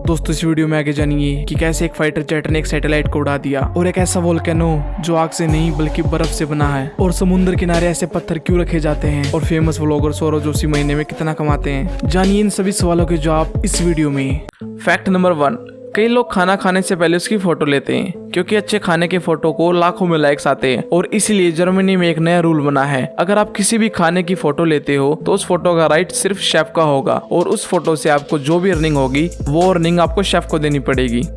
दोस्तों इस वीडियो में आगे जानिए कि कैसे एक फाइटर जेट ने एक सैटेलाइट को उड़ा दिया और एक ऐसा वोल्केनो जो आग से नहीं बल्कि बर्फ से बना है, और समुद्र किनारे ऐसे पत्थर क्यों रखे जाते हैं, और फेमस व्लॉगर सौरव जोशी महीने में कितना कमाते हैं। जानिए इन सभी सवालों के जवाब इस वीडियो में। फैक्ट नंबर 1, कई लोग खाना खाने से पहले उसकी फोटो लेते हैं क्योंकि अच्छे खाने के फोटो को लाखों में लाइक्स आते हैं, और इसीलिए जर्मनी में एक नया रूल बना है, अगर आप किसी भी खाने की फोटो लेते हो तो उस फोटो का राइट सिर्फ शेफ का होगा, और उस फोटो से आपको जो भी अर्निंग होगी वो अर्निंग आपको शेफ को देनी पड़ेगी।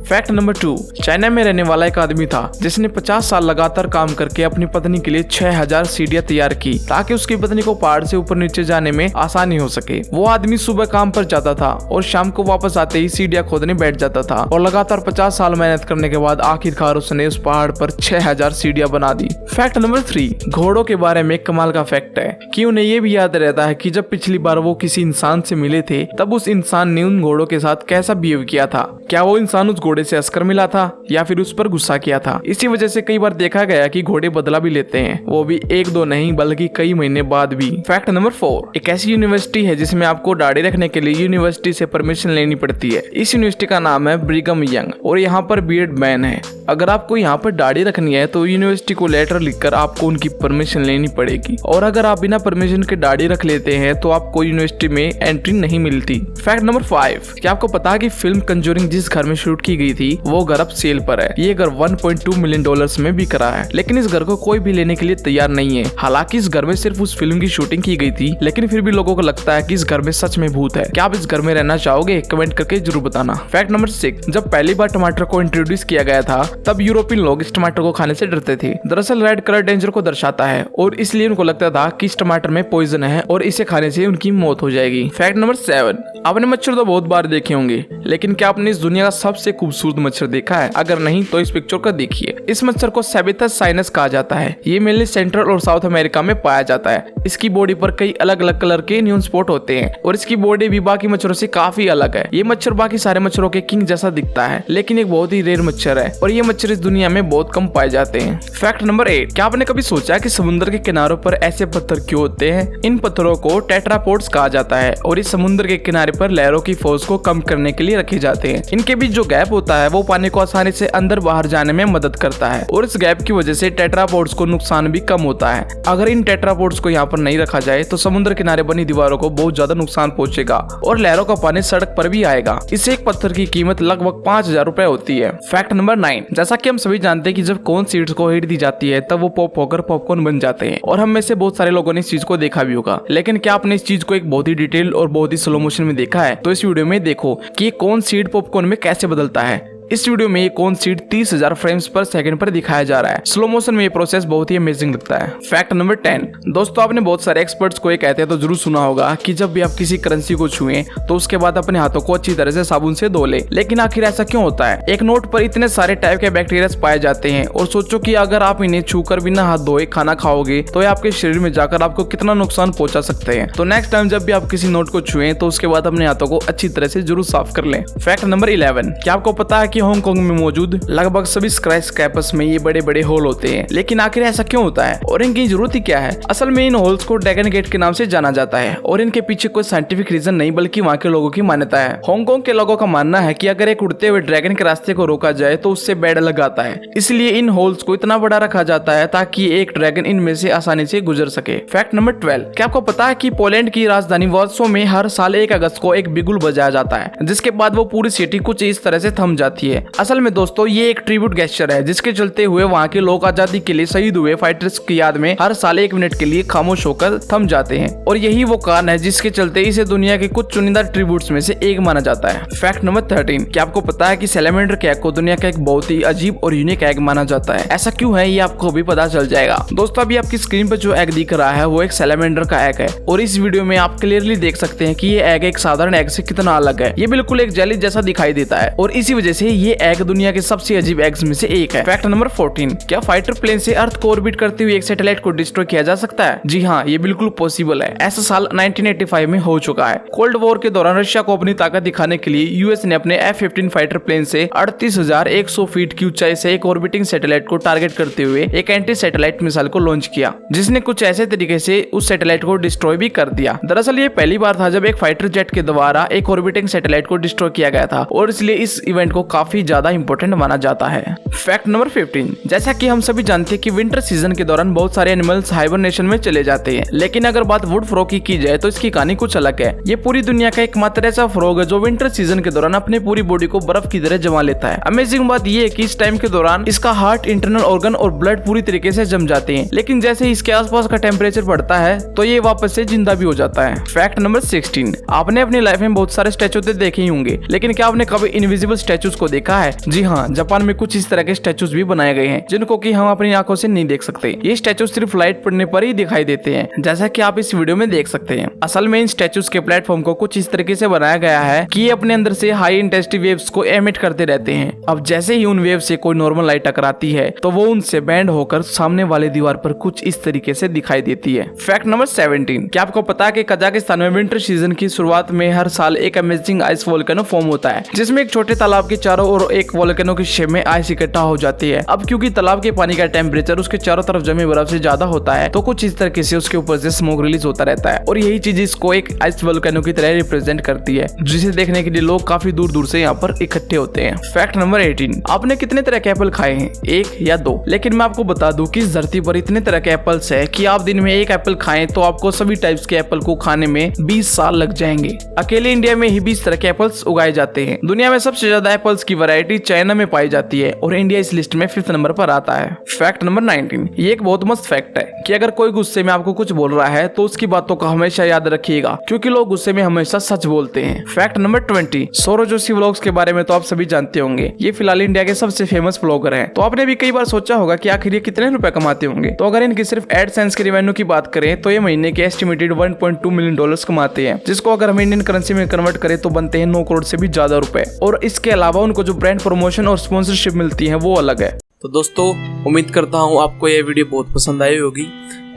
फैक्ट नंबर 2, चाइना में रहने वाला एक आदमी था जिसने 50 साल लगातार काम करके अपनी पत्नी के लिए 6000 सीढ़ियां तैयार की ताकि उसकी पत्नी को पहाड़ से ऊपर नीचे जाने में आसानी हो सके। वो आदमी सुबह काम पर जाता था और शाम को वापस आते ही सीढ़ियां खोदने बैठ जाता था, और लगातार 50 साल मेहनत करने के बाद आखिरकार उसने उस पहाड़ पर 6000 सीढ़ियां बना दी। फैक्ट नंबर 3, घोड़ों के बारे में एक कमाल का फैक्ट है कि उन्हें ये भी याद रहता है कि जब पिछली बार वो किसी इंसान से मिले थे तब उस इंसान ने उन घोड़ों के साथ कैसा बिहेव किया था। क्या वो इंसान उस घोड़े से हंसकर मिला था या फिर उस पर गुस्सा किया था। इसी वजह से कई बार देखा गया कि घोड़े बदला भी लेते हैं, वो भी 1-2 नहीं बल्कि कई महीने बाद भी। फैक्ट नंबर 4, एक ऐसी यूनिवर्सिटी है जिसमें आपको दाढ़ी रखने के लिए यूनिवर्सिटी से परमिशन लेनी पड़ती है। इस यूनिवर्सिटी का नाम है ब्रिघम यंग, और यहाँ पर बीएड बैन है। अगर आपको यहाँ पर दाढ़ी रखनी है तो यूनिवर्सिटी को लेटर लिखकर आपको उनकी परमिशन लेनी पड़ेगी, और अगर आप बिना परमिशन के दाढ़ी रख लेते हैं तो आपको यूनिवर्सिटी में एंट्री नहीं मिलती। फैक्ट नंबर 5, क्या आपको पता है कि फिल्म कंजूरिंग जिस घर में शूट की गई थी वो घर अब सेल पर है। ये घर $1.2 मिलियन में बिक रहा है, लेकिन इस घर को कोई भी लेने के लिए तैयार नहीं है। हालांकि इस घर में सिर्फ उस फिल्म की शूटिंग की गई थी, लेकिन फिर भी लोगों को लगता है कि इस घर में सच में भूत है। क्या आप इस घर में रहना चाहोगे? कमेंट करके जरूर बताना। फैक्ट नंबर 6, जब पहली बार टमाटर को इंट्रोड्यूस किया गया था तब यूरोपियन लोग इस टमाटर को खाने से डरते थे। दरअसल रेड कलर डेंजर को दर्शाता है, और इसलिए उनको लगता था कि इस टमाटर में पॉइजन है और इसे खाने से उनकी मौत हो जाएगी। फैक्ट नंबर 7, आपने मच्छर तो बहुत बार देखे होंगे, लेकिन क्या आपने इस दुनिया का सबसे खूबसूरत मच्छर देखा है? अगर नहीं तो इस पिक्चर को देखिए। इस मच्छर को सेबिथस साइनस कहा जाता है। ये मेनली सेंट्रल और साउथ अमेरिका में पाया जाता है। इसकी बॉडी पर कई अलग अलग कलर के न्यून स्पॉट होते हैं, और इसकी बॉडी भी बाकी मच्छरों से काफी अलग है। ये मच्छर बाकी सारे मच्छरों के किंग जैसा दिखता है, लेकिन एक बहुत ही रेयर मच्छर है, और ये मच्छर इस दुनिया में बहुत कम पाए जाते हैं। फैक्ट नंबर 8, क्या आपने कभी सोचा कि समुद्र के किनारों पर ऐसे पत्थर क्यों होते हैं? इन पत्थरों को टेट्रापोड्स कहा जाता है, और इस समुद्र के किनारे पर लहरों की फोर्स को कम करने के लिए रखे जाते हैं। इनके बीच जो गैप होता है वो पानी को आसानी से अंदर बाहर जाने में मदद करता है, और इस गैप की वजह से टेट्रापोड्स को नुकसान भी कम होता है। अगर इन टेट्रापोड्स को यहाँ पर नहीं रखा जाए तो समुद्र किनारे बनी दीवारों को बहुत ज्यादा नुकसान पहुंचेगा, और लहरों का पानी सड़क पर भी आएगा। इससे एक पत्थर की कीमत लगभग 5000 रुपए होती है। फैक्ट नंबर 9, जैसा कि हम सभी जानते हैं कि जब कॉर्न सीड्स को हीट दी जाती है तब वो पॉप होकर पॉपकॉर्न बन जाते हैं, और हम में से बहुत सारे लोगों ने इस चीज को देखा भी होगा। लेकिन क्या आपने इस चीज को एक बहुत ही डिटेल और बहुत ही स्लो मोशन में देखा है? तो इस वीडियो में देखो कि ये कॉर्न सीड पॉपकॉर्न में कैसे बदलता है। इस वीडियो में ये कॉर्न सीड 30,000 फ्रेम्स पर सेकंड पर दिखाया जा रहा है। स्लो मोशन में ये प्रोसेस बहुत ही अमेजिंग लगता है। फैक्ट नंबर 10, दोस्तों आपने बहुत सारे एक्सपर्ट्स को ये कहते हैं तो जरूर सुना होगा कि जब भी आप किसी करेंसी को छुएं तो उसके बाद अपने हाथों को अच्छी तरह से साबुन से धो ले। लेकिन आखिर ऐसा क्यों होता है? एक नोट पर इतने सारे टाइप के बैक्टीरिया पाए जाते हैं, और सोचो कि अगर आप इन्हें छूकर बिना हाथ धोए खाना खाओगे तो ये आपके शरीर में जाकर आपको कितना नुकसान पहुंचा सकते हैं। तो नेक्स्ट टाइम जब भी आप किसी नोट को छुएं तो उसके बाद अपने हाथों को अच्छी तरह से जरूर साफ कर लें। फैक्ट नंबर 11, क्या आपको पता है कि हांगकांग में मौजूद लगभग सभी स्काईस्क्रैपर्स में ये बड़े बड़े होल होते हैं? लेकिन आखिर ऐसा क्यों होता है और इनकी जरूरत ही क्या है? असल में इन होल्स को ड्रैगन गेट के नाम से जाना जाता है, और इनके पीछे कोई साइंटिफिक रीजन नहीं बल्कि वहाँ के लोगों की मान्यता है। हांगकांग के लोगों का मानना है कि अगर एक उड़ते हुए ड्रैगन के रास्ते को रोका जाए तो उससे बैड लग आता है, इसलिए इन होल्स को इतना बड़ा रखा जाता है ताकि एक ड्रैगन इनमें से आसानी से गुजर सके। फैक्ट नंबर 12, क्या आपको पता है कि पोलैंड की राजधानी वार्सो में हर साल 1 अगस्त को एक बिगुल बजाया जाता है, जिसके बाद वो पूरी सिटी कुछ इस तरह से थम जाती है। असल में दोस्तों ये एक ट्रिब्यूट गेस्चर है, जिसके चलते हुए वहाँ के लोग आजादी के लिए शहीद हुए फाइटर्स की याद में हर साल 1 मिनट के लिए खामोश होकर थम जाते हैं, और यही वो कारण है जिसके चलते इसे दुनिया के कुछ चुनिंदा ट्रिब्यूट्स में से एक माना जाता है। फैक्ट नंबर 13, क्या आपको पता है कि सैलेमेंडर के एग को दुनिया का एक बहुत ही अजीब और यूनिक एग माना जाता है? ऐसा क्यों है ये आपको अभी पता चल जाएगा। दोस्तों अभी आपकी स्क्रीन पर जो एग दिख रहा है वो एक सैलेमेंडर का एग है, और इस वीडियो में आप क्लियरली देख सकते हैं कि ये एग एक साधारण एग से कितना अलग है। ये बिल्कुल एक जेली जैसा दिखाई देता है, और इसी वजह से ये एग दुनिया के सबसे अजीब एग्स में से एक है। फैक्ट नंबर 14, क्या फाइटर प्लेन से अर्थ को ऑर्बिट करते हुए एक सैटेलाइट को डिस्ट्रॉय किया जा सकता है? जी हाँ, ये बिल्कुल पॉसिबल है। ऐसा साल 1985 में हो चुका है। कोल्ड वॉर के दौरान रशिया को अपनी ताकत दिखाने के लिए यूएस ने अपने F-15 फाइटर प्लेन से 38,100 फीट की ऊंचाई से एक ऑर्बिटिंग सैटेलाइट को टारगेट करते हुए एक एंटी सैटेलाइट मिसाइल को लॉन्च किया, जिसने कुछ ऐसे तरीके से उस सैटेलाइट को डिस्ट्रॉय भी कर दिया। दरअसल ये पहली बार था जब एक फाइटर जेट के द्वारा एक ऑर्बिटिंग सैटेलाइट को डिस्ट्रॉय किया गया था और इसलिए इस इवेंट को काफी ज्यादा इंपॉर्टेंट माना जाता है। फैक्ट नंबर 15, जैसा कि हम सभी जानते हैं कि विंटर सीजन के दौरान बहुत सारे एनिमल्स हाइबरनेशन में चले जाते हैं, लेकिन अगर बात वुड फ्रॉग की जाए तो इसकी कहानी कुछ अलग है। ये पूरी दुनिया का एकमात्र ऐसा फ्रॉग है जो विंटर सीजन के दौरान अपने पूरी बॉडी को बर्फ की तरह जमा लेता है। अमेजिंग बात ये है कि इस टाइम के दौरान इसका हार्ट, इंटरनल ऑर्गन और ब्लड पूरी तरीके से जम जाते हैं, लेकिन जैसे ही इसके आसपास का टेम्परेचर बढ़ता है तो ये वापस से जिंदा भी हो जाता है। फैक्ट नंबर 16, आपने अपनी लाइफ में बहुत सारे स्टैचू तो देखे ही होंगे, लेकिन क्या आपने कभी इनविजिबल स्टैचूज को देखा है? जी हाँ, जापान में कुछ इस तरह के स्टैचूज भी बनाए गए हैं जिनको कि हम अपनी आंखों से नहीं देख सकते। ये स्टैचू सिर्फ लाइट पड़ने पर ही दिखाई देते हैं, जैसा कि आप इस वीडियो में देख सकते हैं। असल में इन स्टैचूज के प्लेटफॉर्म को कुछ इस तरीके से बनाया गया है कि ये अपने अंदर से हाई इंटेंसिटी वेव्स को एमिट करते रहते हैं। अब जैसे ही उन वेव से कोई नॉर्मल लाइट टकराती है तो वो उनसे बैंड होकर सामने वाले दीवार पर कुछ इस तरीके से दिखाई देती है। फैक्ट नंबर 17, क्या आपको पता है कि कजाकिस्तान में विंटर सीजन की शुरुआत में हर साल एक अमेजिंग आइस वोल्केनो फॉर्म होता है, जिसमें एक छोटे तालाब के चारों ओर एक वोल्केनो की शेप में आइस इकट्ठा हो जाती है। अब क्योंकि तालाब के पानी का टेम्परेचर उसके चारों तरफ जमे बर्फ से ज्यादा होता है तो कुछ इस तरीके से उसके ऊपर से स्मोक रिलीज होता रहता है और यही चीज इसको एक आइस वोल्केनो की तरह रिप्रेजेंट करती है, जिसे देखने के लिए लोग काफी दूर दूर से यहाँ पर इकट्ठे होते हैं। फैक्ट नंबर 18, आपने कितने तरह के एप्पल खाए हैं? 1 या 2? लेकिन मैं आपको बता दूं कि इस धरती पर इतने तरह के एप्पल्स है कि आप दिन में एक एप्पल खाएं तो आपको सभी टाइप्स के एप्पल को खाने में 20 साल लग जाएंगे। अकेले इंडिया में ही 20 तरह के एप्पल्स उगाए जाते हैं। दुनिया में सबसे ज्यादा एप्पल्स की वैरायटी चाइना में पाई जाती है और इंडिया इस लिस्ट में 5th नंबर पर आता है। फैक्ट नंबर 19, ये एक बहुत मस्त फैक्ट है कि अगर कोई गुस्से में आपको कुछ बोल रहा है तो उसकी बातों को हमेशा याद रखिएगा, क्योंकि लोग गुस्से में हमेशा सच बोलते हैं। Fact number 20, Saurabh Joshi vlogs के बारे में तो आप सभी जानते होंगे। ये फिलहाल इंडिया के सबसे फेमस व्लॉगर हैं। तो आपने भी कई बार सोचा होगा कि आखिर ये कितने रुपए कमाते होंगे। तो अगर इनकी सिर्फ एडसेंस के रेवेन्यू की बात करें तो ये महीने के एस्टिमेटेड 1.2 मिलियन डॉलर्स कमाते हैं, जिसको अगर हम इंडियन करेंसी में कन्वर्ट करें तो बनते हैं 9 करोड़ से भी ज्यादा रुपए। और इसके अलावा उनको जो ब्रांड प्रमोशन और स्पॉन्सरशिप मिलती है वो अलग है। तो दोस्तों, उम्मीद करता हूँ आपको यह वीडियो बहुत पसंद आई होगी।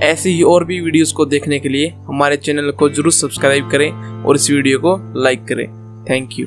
ऐसी ही और भी वीडियोस को देखने के लिए हमारे चैनल को जरूर सब्सक्राइब करें और इस वीडियो को लाइक करें। Thank you.